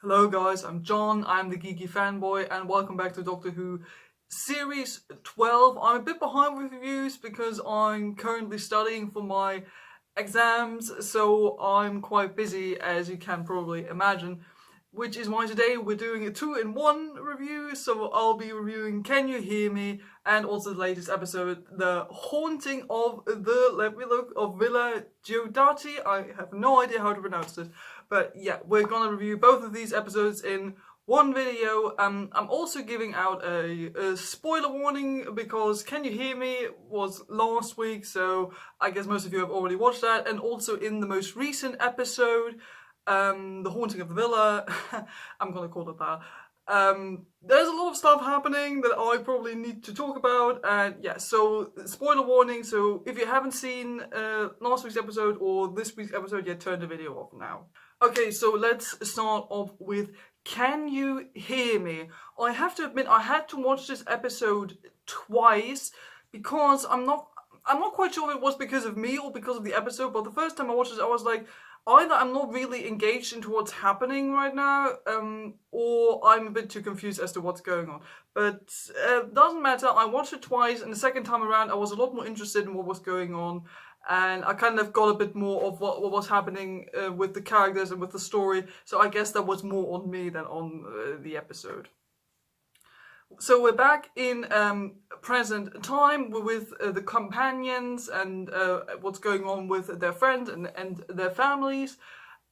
Hello guys, I'm John, I'm the Geeky Fanboy, and welcome back to Doctor Who Series 12. I'm a bit behind with reviews because I'm currently studying for my exams, so I'm quite busy, as you can probably imagine. Which is why today we're doing a 2-in-1 review, so I'll be reviewing Can You Hear Me, and also the latest episode, The Haunting of Villa Diodati. I have no idea how to pronounce it. But yeah, we're gonna review both of these episodes in one video. I'm also giving out a spoiler warning because Can You Hear Me was last week, so I guess most of you have already watched that. And also in the most recent episode, The Haunting of the Villa, I'm gonna call it that. There's a lot of stuff happening that I probably need to talk about, and yeah, so spoiler warning. So if you haven't seen last week's episode or this week's episode yet, turn the video off now. Okay, so let's start off with Can You Hear Me? I have to admit I had to watch this episode twice because I'm not quite sure if it was because of me or because of the episode, but the first time I watched it I was like, either I'm not really engaged into what's happening right now, or I'm a bit too confused as to what's going on. But doesn't matter, I watched it twice, and the second time around I was a lot more interested in what was going on, and I kind of got a bit more of what was happening with the characters and with the story, so I guess that was more on me than on the episode. So we're back in present time with the companions and what's going on with their friends and their families.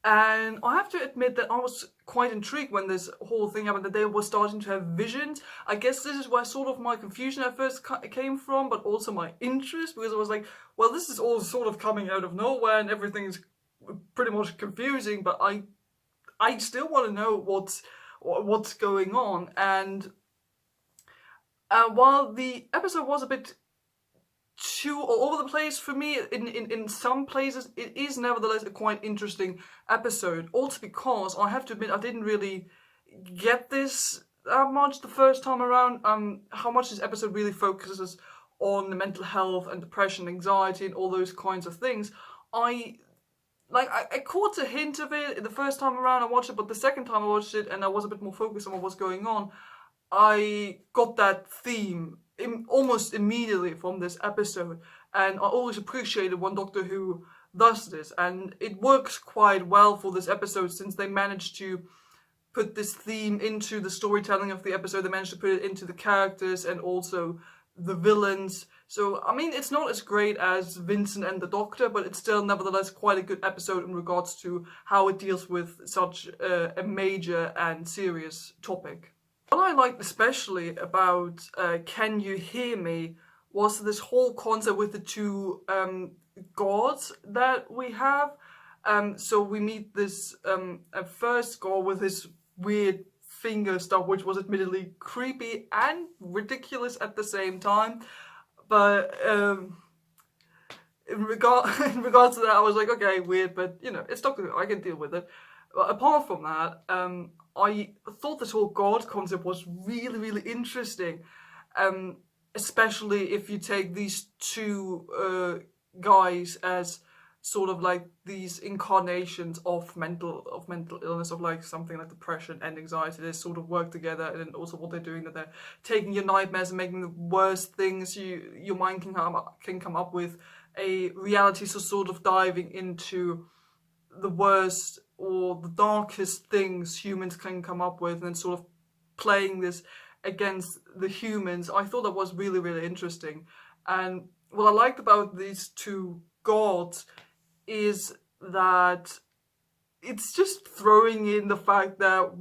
And I have to admit that I was quite intrigued when this whole thing happened, that they were starting to have visions. I guess this is where sort of my confusion at first came from, but also my interest, because I was like, well, this is all sort of coming out of nowhere and everything is pretty much confusing, but I still want to know what's going on. And while the episode was a bit too all over the place for me in some places, it is nevertheless a quite interesting episode. Also because I have to admit I didn't really get this that much the first time around. How much this episode really focuses on the mental health and depression, anxiety, and all those kinds of things. I caught a hint of it the first time around I watched it, but the second time I watched it and I was a bit more focused on what was going on, I got that theme almost immediately from this episode, and I always appreciated when Doctor Who does this, and it works quite well for this episode since they managed to put this theme into the storytelling of the episode. They managed to put it into the characters and also the villains. So, I mean, it's not as great as Vincent and the Doctor, but it's still nevertheless quite a good episode in regards to how it deals with such a major and serious topic. What I liked especially about Can You Hear Me was this whole concept with the two gods that we have. So we meet this first god with his weird finger stuff, which was admittedly creepy and ridiculous at the same time. But in regards to that, I was like, okay, weird, but you know, it's Doctor Who, I can deal with it. But apart from that, I thought this whole god concept was really, really interesting, especially if you take these two guys as sort of like these incarnations of mental illness, of like something like depression and anxiety. They sort of work together, and then also what they're doing, that they're taking your nightmares and making the worst things your mind can come up with a reality, so sort of diving into the worst or the darkest things humans can come up with, and then sort of playing this against the humans. I thought that was really, really interesting. And what I liked about these two gods is that it's just throwing in the fact that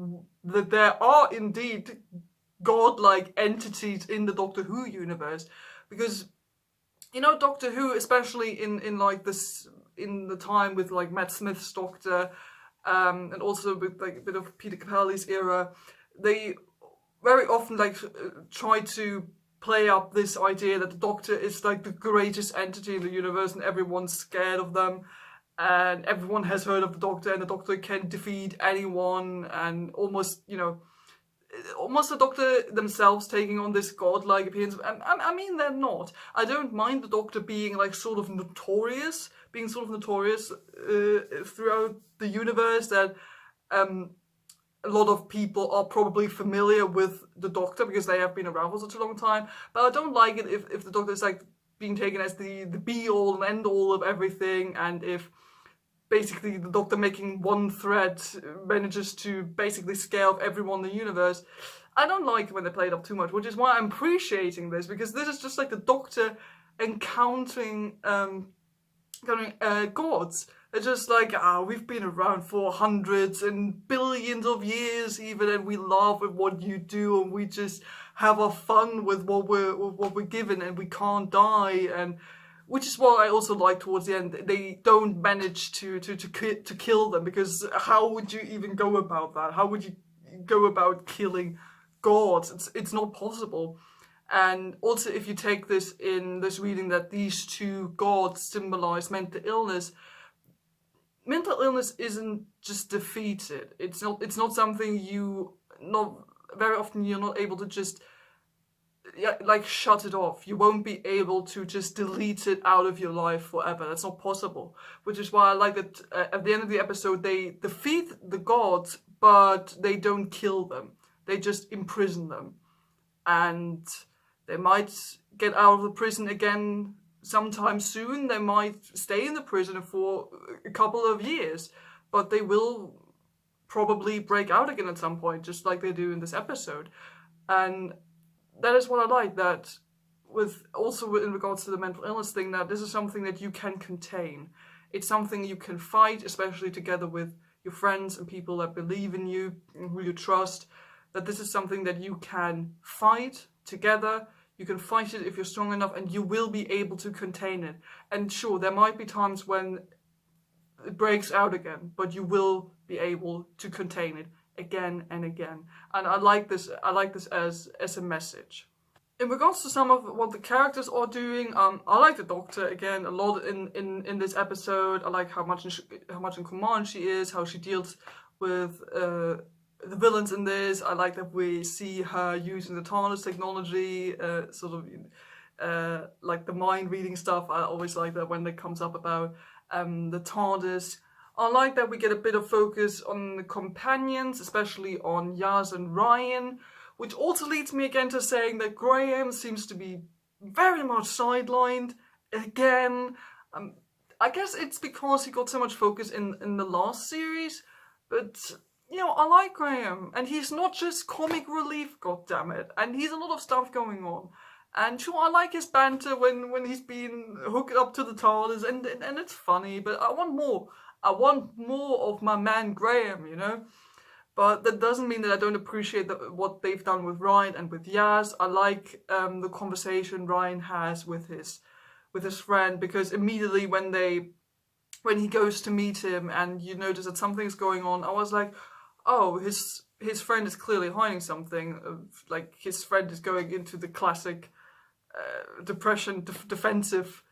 there are indeed godlike entities in the Doctor Who universe, because you know, Doctor Who, especially in like this, in the time with like Matt Smith's Doctor, and also with like a bit of Peter Capaldi's era, they very often like try to play up this idea that the Doctor is like the greatest entity in the universe and everyone's scared of them, and everyone has heard of the Doctor, and the Doctor can defeat anyone, and almost, you know, almost the Doctor themselves taking on this godlike appearance. I mean, they're not. I don't mind the Doctor being like sort of notorious throughout the universe, that a lot of people are probably familiar with the Doctor because they have been around for such a long time. But I don't like it if the Doctor is like being taken as the be-all and end-all of everything, and if basically the Doctor making one threat manages to basically scare off everyone in the universe. I don't like when they play it up too much, which is why I'm appreciating this, because this is just like the Doctor encountering gods. They're just like, we've been around for hundreds and billions of years even, and we laugh at what you do, and we just have our fun with what we're given, and we can't die. And which is what I also like towards the end. They don't manage to kill them, because how would you even go about that? How would you go about killing gods? It's not possible. And also, if you take this in this reading that these two gods symbolize mental illness isn't just defeated. It's not something not very often you're not able to just like shut it off. You won't be able to just delete it out of your life forever. That's not possible. Which is why I like that at the end of the episode they defeat the gods, but they don't kill them. They just imprison them, and they might get out of the prison again sometime soon. They might stay in the prison for a couple of years, but they will probably break out again at some point, just like they do in this episode. And that is what I like, that with also in regards to the mental illness thing, that this is something that you can contain. It's something you can fight, especially together with your friends and people that believe in you and who you trust, that this is something that you can fight together. You can fight it if you're strong enough, and you will be able to contain it. And sure, there might be times when it breaks out again, but you will be able to contain it again and again. And I like this as a message. In regards to some of what the characters are doing, I like the Doctor again a lot in this episode. I like how much in command she is, how she deals with the villains in this. I like that we see her using the TARDIS technology, like the mind reading stuff. I always like that when it comes up about the TARDIS. I like that we get a bit of focus on the companions, especially on Yaz and Ryan, which also leads me again to saying that Graham seems to be very much sidelined again. I guess it's because he got so much focus in the last series, but I like Graham, and he's not just comic relief, goddammit, and he's a lot of stuff going on. And sure, I like his banter when he's been hooked up to the TARDIS, and it's funny, but I want more. I want more of my man Graham, But that doesn't mean that I don't appreciate what they've done with Ryan and with Yaz. I like the conversation Ryan has with his friend, because immediately when he goes to meet him and you notice that something's going on, I was like, oh, his friend is clearly hiding something. Like his friend is going into the classic depression defensive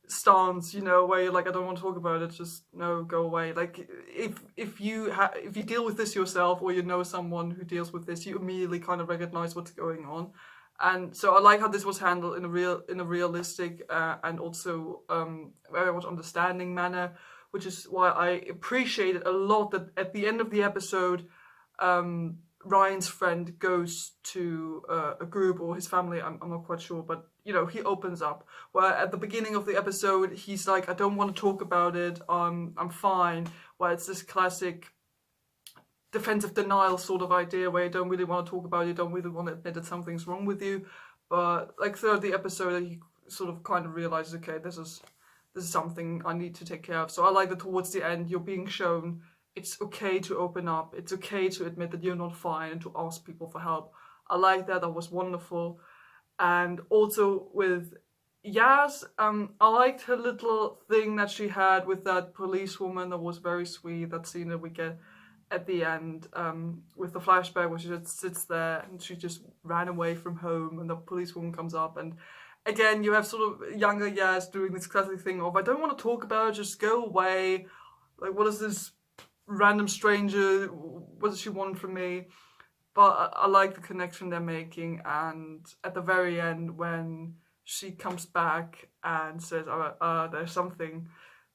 stance, where you're like, I don't want to talk about it, just no, go away. Like if you deal with this yourself, or you know someone who deals with this, you immediately kind of recognize what's going on. And so I like how this was handled in a realistic and also very much understanding manner, which is why I appreciated a lot that at the end of the episode, Ryan's friend goes to a group, or his family, I'm not quite sure, but he opens up. Where at the beginning of the episode, he's like, I don't want to talk about it, I'm fine. Where it's this classic defensive denial sort of idea, where you don't really want to talk about it, you don't really want to admit that something's wrong with you. But like throughout the episode, he sort of kind of realizes, okay, this is something I need to take care of. So I like that towards the end, you're being shown it's okay to open up. It's okay to admit that you're not fine and to ask people for help. I like that. That was wonderful. And also with Yaz, I liked her little thing that she had with that policewoman. That was very sweet. That scene that we get at the end with the flashback where she just sits there and she just ran away from home, and the policewoman comes up, and again you have sort of younger Yaz doing this classic thing of, I don't want to talk about it, just go away. Like, what is this random stranger, what does she want from me? But I like the connection they're making. And at the very end, when she comes back and says, there's something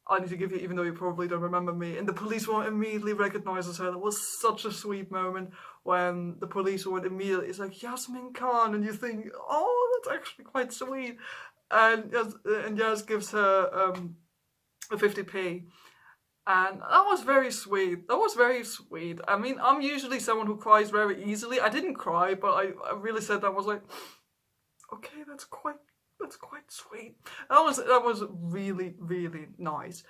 I need to give you, even though you probably don't remember me. And the policewoman immediately recognizes her. That was such a sweet moment when the policewoman immediately is like, Yasmin Khan, and you think, oh, that's actually quite sweet. And Yas gives her a 50p. And that was very sweet. That was very sweet. I mean, I'm usually someone who cries very easily. I didn't cry, but I really said that. I was like, okay, that's quite sweet. That was really, really nice.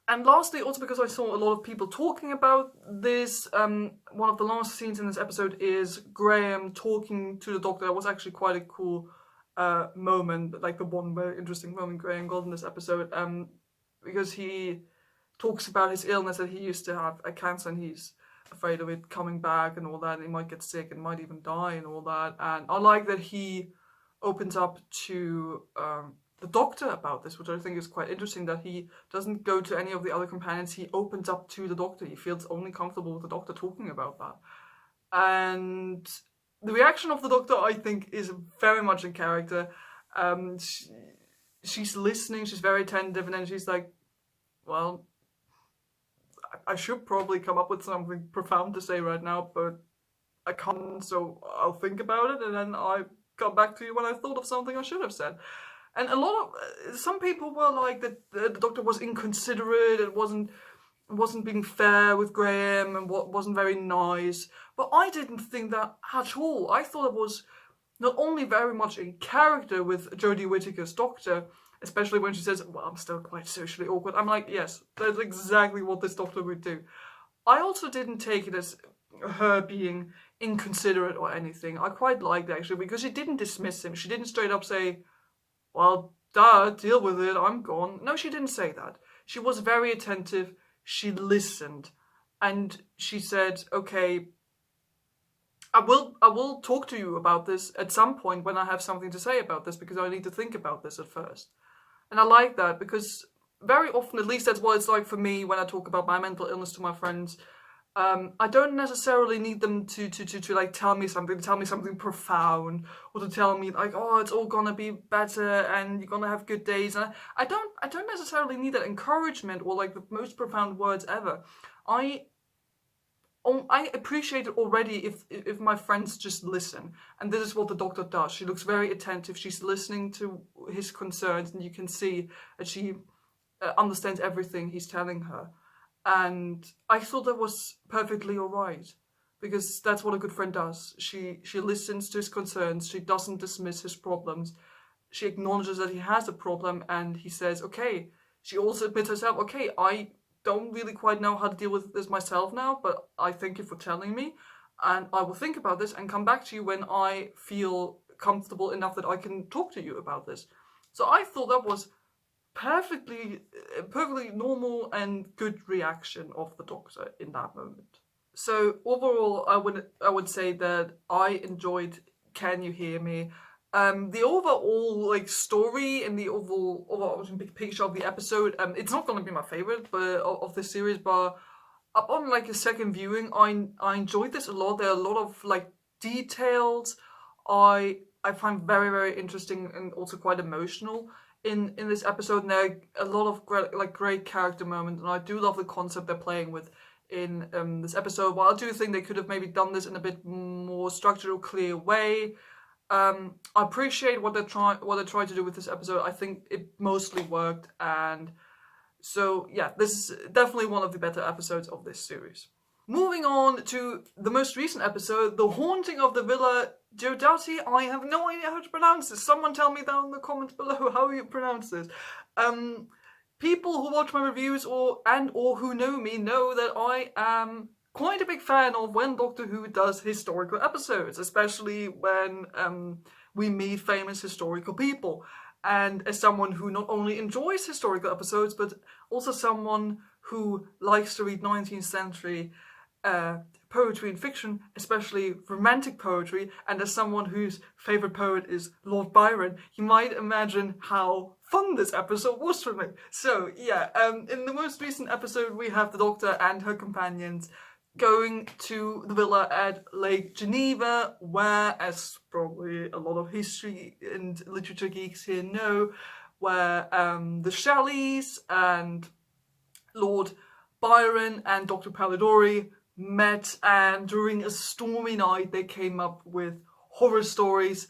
And lastly, also because I saw a lot of people talking about this, one of the last scenes in this episode is Graham talking to the doctor. That was actually quite a cool moment, like the one very interesting moment Graham got in this episode, because he talks about his illness, that he used to have a cancer and he's afraid of it coming back and all that, and he might get sick and might even die and all that. And I like that he opens up to the doctor about this, which I think is quite interesting, that he doesn't go to any of the other companions. He opens up to the doctor. He feels only comfortable with the doctor talking about that. And the reaction of the doctor, I think, is very much in character. She's listening, she's very attentive, and then she's like, well, I should probably come up with something profound to say right now, but I can't, so I'll think about it, and then I come back to you when I thought of something I should have said. And some people were like that the doctor was inconsiderate, it wasn't being fair with Graham, and wasn't very nice. But I didn't think that at all. I thought it was not only very much in character with Jodie Whittaker's doctor, especially when she says, well, I'm still quite socially awkward. I'm like, yes, that's exactly what this doctor would do. I also didn't take it as her being inconsiderate or anything. I quite liked it, actually, because she didn't dismiss him. She didn't straight up say, well, duh, deal with it, I'm gone. No, she didn't say that. She was very attentive. She listened. And she said, okay, I will talk to you about this at some point when I have something to say about this, because I need to think about this at first. And I like that, because very often, at least that's what it's like for me when I talk about my mental illness to my friends, I don't necessarily need them to like tell me something profound, or to tell me like, oh, it's all gonna be better and you're gonna have good days. And I don't necessarily need that encouragement or like the most profound words ever. I appreciate it already if my friends just listen. And this is what the doctor does. She looks very attentive. She's listening to his concerns, and you can see that she understands everything he's telling her. And I thought that was perfectly all right, because that's what a good friend does. She listens to his concerns. She doesn't dismiss his problems. She acknowledges that he has a problem, and he says, okay. She also admits herself, okay, I don't really quite know how to deal with this myself now, but I thank you for telling me, and I will think about this and come back to you when I feel comfortable enough that I can talk to you about this. So I thought that was perfectly normal and good reaction of the doctor in that moment. So overall, I would say that I enjoyed Can You Hear Me? The overall like story and the overall big picture of the episode, it's not going to be my favorite of this series, but upon like a second viewing, I enjoyed this a lot. There are a lot of like details I find very, very interesting and also quite emotional in this episode. And there are a lot of great character moments, and I do love the concept they're playing with in this episode. But I do think they could have maybe done this in a bit more structured or clear way. I appreciate what they tried to do with this episode. I think it mostly worked, and so yeah, this is definitely one of the better episodes of this series. Moving on to the most recent episode, The Haunting of the Villa Diodati. I have no idea how to pronounce this. Someone tell me down in the comments below how you pronounce this. People who watch my reviews or who know me know that I am quite a big fan of when Doctor Who does historical episodes, especially when we meet famous historical people. And as someone who not only enjoys historical episodes, but also someone who likes to read 19th century poetry and fiction, especially romantic poetry, and as someone whose favourite poet is Lord Byron, you might imagine how fun this episode was for me. So yeah, in the most recent episode we have the Doctor and her companions going to the villa at Lake Geneva, where, as probably a lot of history and literature geeks here know, where the Shelleys and Lord Byron and Dr. Polidori met, and during a stormy night they came up with horror stories,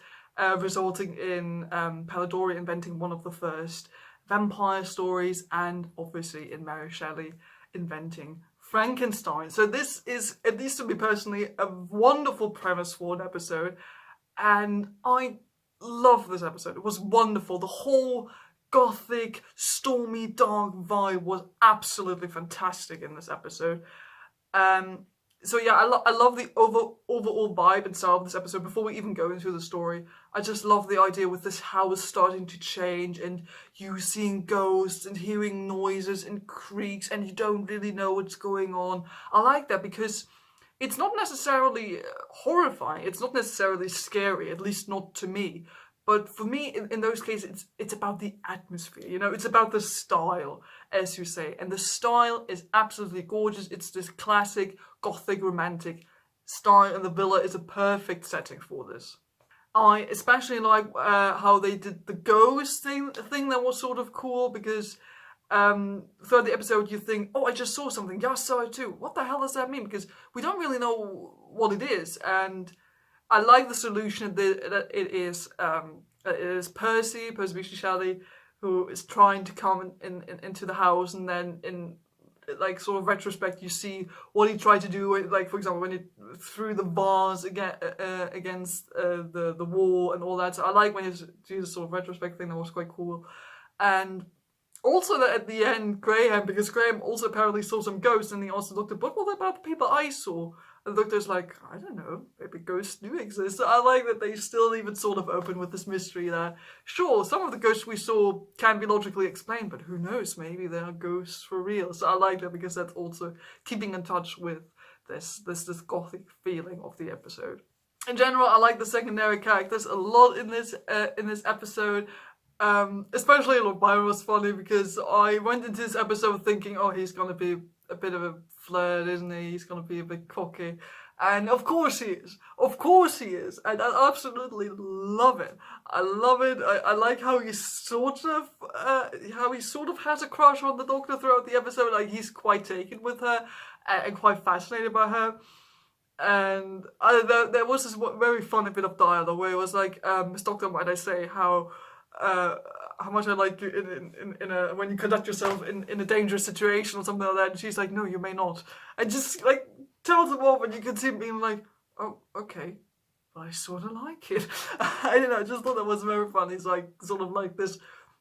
resulting in Polidori inventing one of the first vampire stories, and obviously in Mary Shelley inventing Frankenstein. So this is, at least to me personally, a wonderful premise for an episode, and I love this episode. It was wonderful. The whole gothic, stormy, dark vibe was absolutely fantastic in this episode. So yeah, I love the overall vibe and style of this episode. Before we even go into the story, I just love the idea with this house starting to change and you seeing ghosts and hearing noises and creaks and you don't really know what's going on. I like that because it's not necessarily horrifying. It's not necessarily scary, at least not to me. But for me, in those cases, it's about the atmosphere, you know, it's about the style, as you say. And the style is absolutely gorgeous. It's this classic gothic romantic style, and the villa is a perfect setting for this. I especially like how they did the ghost thing that was sort of cool, because throughout the episode you think, oh, I just saw something, yeah, I saw it too. What the hell does that mean? Because we don't really know what it is, and I like the solution that it is Percy Shelley, who is trying to come into the house, and then in like sort of retrospect you see what he tried to do, like for example when he threw the vase against the wall and all that. So I like when he do this sort of retrospect thing. That was quite cool. And also that at the end, because Graham also apparently saw some ghosts, and he also looked at, but what about the people I saw? And the doctor's like, I don't know, maybe ghosts do exist. So I like that they still leave it sort of open with this mystery that, sure, some of the ghosts we saw can be logically explained, but who knows, maybe they are ghosts for real. So I like that because that's also keeping in touch with this gothic feeling of the episode. In general, I like the secondary characters a lot in this episode. Especially Lord Byron was funny because I went into this episode thinking, oh, he's gonna be a bit of a flirt, isn't he? He's gonna be a bit cocky, and of course he is. Of course he is, and I absolutely love it. I love it. I like how he sort of has a crush on the Doctor throughout the episode. Like he's quite taken with her and quite fascinated by her. And there was this very funny bit of dialogue where it was like, Miss Doctor, might I say how much I like you in a when you conduct yourself in a dangerous situation or something like that, and she's like, no, you may not, and just like tells him off, and you can see him being like, oh, okay, but I sort of like it. I don't know, I just thought that was very funny. It's like sort of like this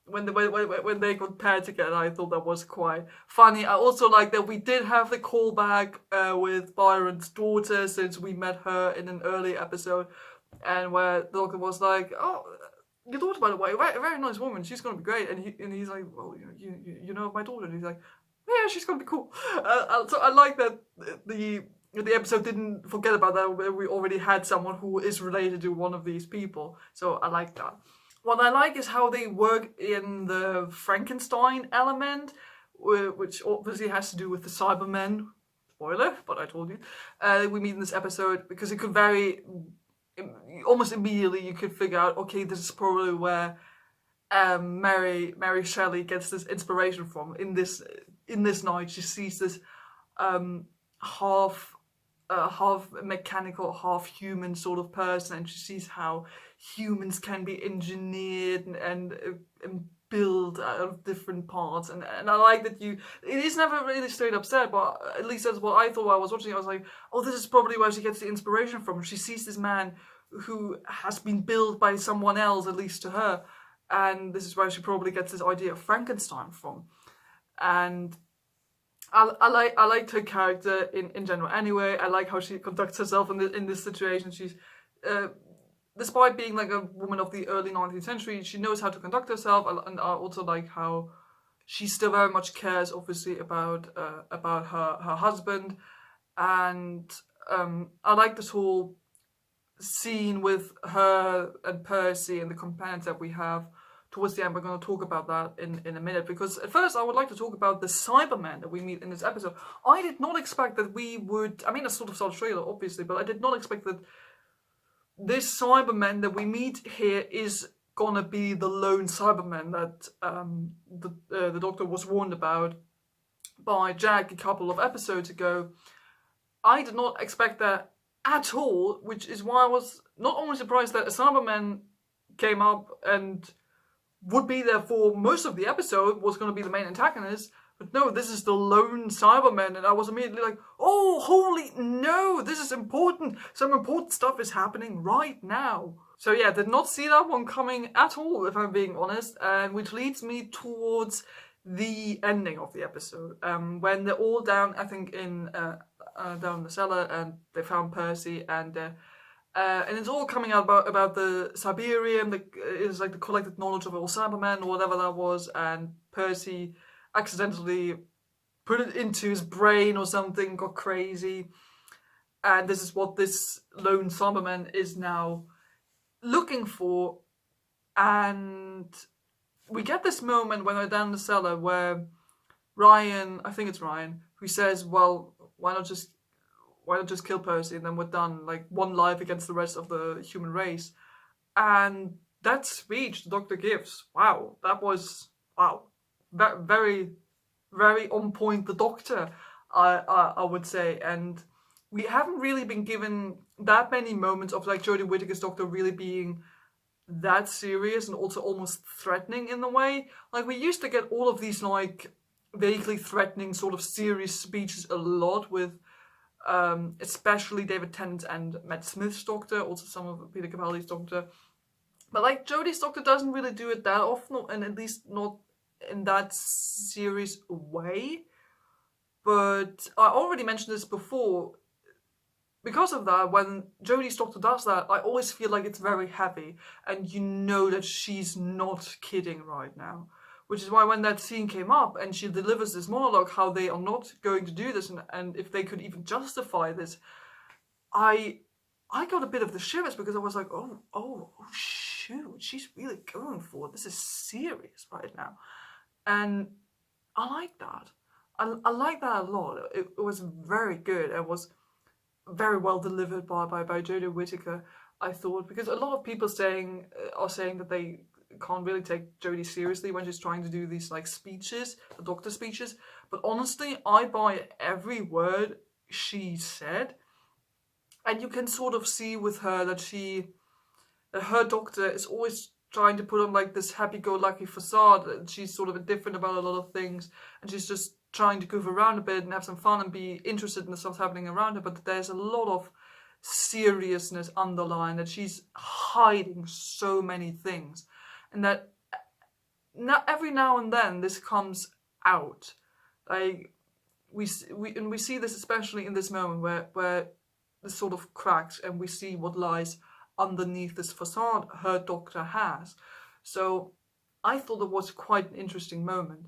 when they got paired together. I thought that was quite funny. I also like that we did have the callback with Byron's daughter, since we met her in an early episode, and where the Doctor was like, oh, your daughter, by the way, a very nice woman. She's gonna be great. And he's like, well, you know my daughter. And he's like, yeah, she's gonna be cool. So I like that the episode didn't forget about that. We already had someone who is related to one of these people. So I like that. What I like is how they work in the Frankenstein element, which obviously has to do with the Cybermen. Spoiler, but I told you. We meet in this episode because it could vary. Almost immediately you could figure out, okay, this is probably where Mary Shelley gets this inspiration from. In this night, she sees this half mechanical, half human sort of person, and she sees how humans can be engineered and built out of different parts, and I like that it is never really straight up said, but at least that's what I thought while I was watching it. I was like, oh, this is probably where she gets the inspiration from. She sees this man who has been built by someone else, at least to her, and this is where she probably gets this idea of Frankenstein from. And I liked her character in general anyway. I like how she conducts herself in this situation. She's despite being like a woman of the early 19th century, she knows how to conduct herself, and I also like how she still very much cares, obviously, about her husband. And I like this whole scene with her and Percy and the companions that we have towards the end. We're going to talk about that in a minute, because at first I would like to talk about the Cybermen that we meet in this episode. I did not expect that we would, I mean, it's sort of our trailer, obviously, but I did not expect that this Cyberman that we meet here is gonna be the lone Cyberman that the Doctor was warned about by Jack a couple of episodes ago, I did not expect that at all, which is why I was not only surprised that a Cyberman came up and would be there for most of the episode, was going to be the main antagonist, but no, this is the lone Cyberman, and I was immediately like, oh, holy no, this is important. Some important stuff is happening right now. So yeah, did not see that one coming at all, if I'm being honest, and which leads me towards the ending of the episode, when they're all down, I think, in down in the cellar, and they found Percy, and it's all coming out about the Cyberium, is like the collected knowledge of all Cybermen, or whatever that was, and Percy accidentally put it into his brain or something, got crazy, and this is what this lone Cyberman is now looking for. And we get this moment when we're down in the cellar where Ryan, I think it's Ryan, who says, well, why not just kill Percy and then we're done, like one life against the rest of the human race. And that speech the Doctor gives, wow, that was, wow, very, very on point, the Doctor, I would say. And we haven't really been given that many moments of like Jodie Whittaker's Doctor really being that serious and also almost threatening in a way. Like, we used to get all of these like vaguely threatening sort of serious speeches a lot with especially David Tennant and Matt Smith's Doctor, also some of Peter Capaldi's Doctor. But like Jodie's Doctor doesn't really do it that often, and at least not in that serious way. But I already mentioned this before. Because of that, when Jodie's Doctor does that, I always feel like it's very heavy, and you know that she's not kidding right now. Which is why when that scene came up and she delivers this monologue, how they are not going to do this, and if they could even justify this, I got a bit of the shivers, because I was like, oh shoot, she's really going for it. This is serious right now. And I like that. I like that a lot. It was very good. It was very well delivered by Jodie Whittaker, I thought, because a lot of people are saying that they can't really take Jodie seriously when she's trying to do these like speeches, the Doctor speeches. But honestly, I buy every word she said, and you can sort of see with her that her Doctor is always trying to put on like this happy-go-lucky facade, and she's sort of indifferent about a lot of things, and she's just trying to goof around a bit and have some fun and be interested in the stuff happening around her. But there's a lot of seriousness underlying, that she's hiding so many things, and that every now and then this comes out. Like we see this especially in this moment where this sort of cracks, and we see what lies underneath this facade her Doctor has. So I thought it was quite an interesting moment,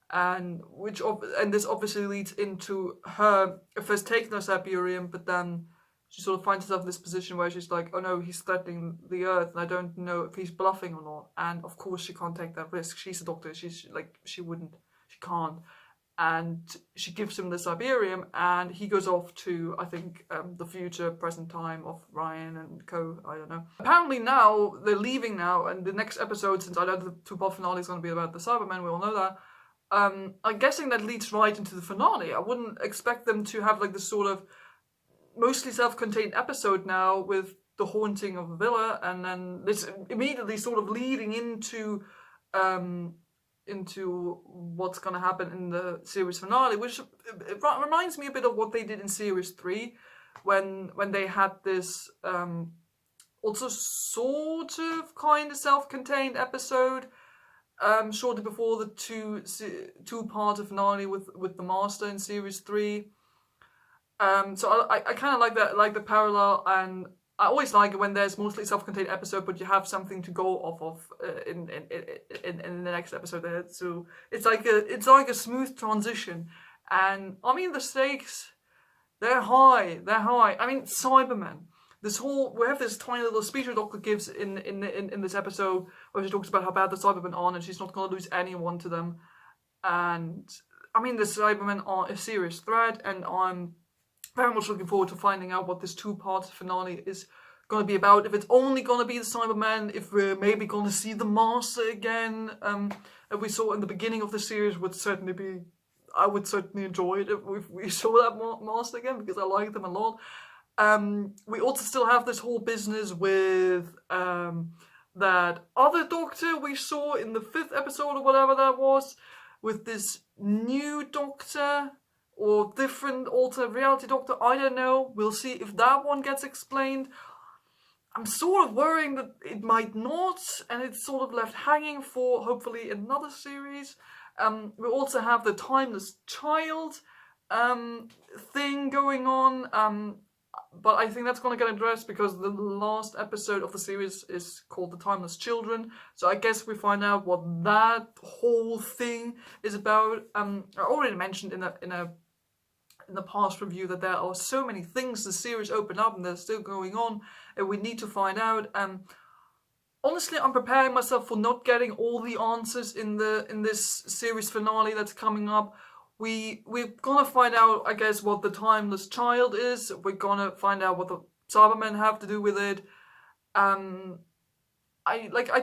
and this obviously leads into her first taking her Cyberium, but then she sort of finds herself in this position where she's like, oh no, he's threatening the Earth, and I don't know if he's bluffing or not. And of course she can't take that risk. She's a Doctor. She can't. And she gives him the Cyberium, and he goes off to, I think, the future, present time of Ryan and co. I don't know. Apparently now, they're leaving now, and the next episode, since I know the two-part finale is going to be about the Cybermen, we all know that, I'm guessing that leads right into the finale. I wouldn't expect them to have like this sort of mostly self-contained episode now with the haunting of the villa, and then this immediately sort of leading into what's going to happen in the series finale, which reminds me a bit of what they did in series 3, when they had this also sort of kind of self-contained episode shortly before the two-part finale with the Master in series 3. So I kind of like that, like the parallel, and I always like it when there's mostly self-contained episode, but you have something to go off of in the next episode. There, so it's like a smooth transition, and I mean the stakes, they're high. I mean, Cybermen. We have this tiny little speech the Doctor gives in this episode where she talks about how bad the Cybermen are, and she's not going to lose anyone to them. And I mean, the Cybermen are a serious threat, and I'm very much looking forward to finding out what this two-part finale is going to be about. If it's only going to be the Cybermen, if we're maybe going to see the Master again, as we saw in the beginning of the series, would certainly be I would certainly enjoy it if we saw that master again, because I like them a lot. We also still have this whole business with that other Doctor we saw in the 5th episode or whatever that was, with this new Doctor or different alternate reality Doctor. I don't know. We'll see if that one gets explained. I'm sort of worrying that it might not, and it's sort of left hanging for hopefully another series. We also have the Timeless Child thing going on, but I think that's going to get addressed because the last episode of the series is called The Timeless Children. So I guess we find out what that whole thing is about. I already mentioned in the past review that there are so many things the series open up and they're still going on, and we need to find out. Honestly, I'm preparing myself for not getting all the answers in this series finale that's coming up. We're gonna find out, I guess, what the Timeless Child is. We're gonna find out what the Cybermen have to do with it. I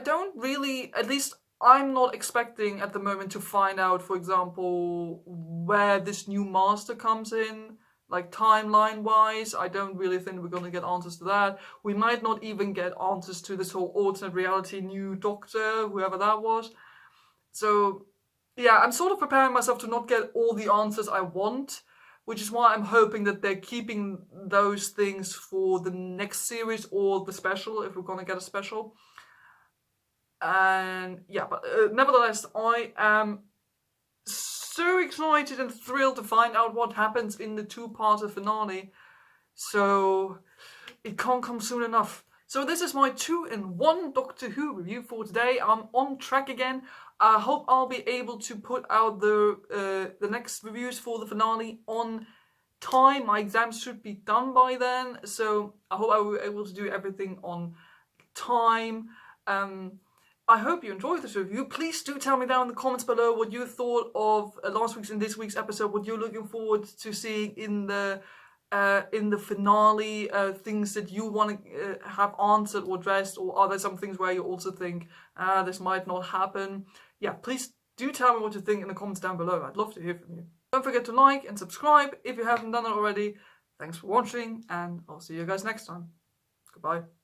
don't really, at least I'm not expecting at the moment to find out, for example, where this new master comes in, like timeline-wise. I don't really think we're going to get answers to that. We might not even get answers to this whole alternate reality new Doctor, whoever that was. So, yeah, I'm sort of preparing myself to not get all the answers I want, which is why I'm hoping that they're keeping those things for the next series or the special, if we're going to get a special. And yeah, but nevertheless, I am so excited and thrilled to find out what happens in the 2-parter finale. So it can't come soon enough. So this is my 2-in-1 Doctor Who review for today. I'm on track again. I hope I'll be able to put out the next reviews for the finale on time. My exams should be done by then, so I hope I will be able to do everything on time. I hope you enjoyed this review. Please do tell me down in the comments below what you thought of last week's and this week's episode, what you're looking forward to seeing in the finale, things that you want to have answered or addressed, or are there some things where you also think, this might not happen? Yeah, please do tell me what you think in the comments down below. I'd love to hear from you. Don't forget to like and subscribe if you haven't done it already. Thanks for watching, and I'll see you guys next time. Goodbye.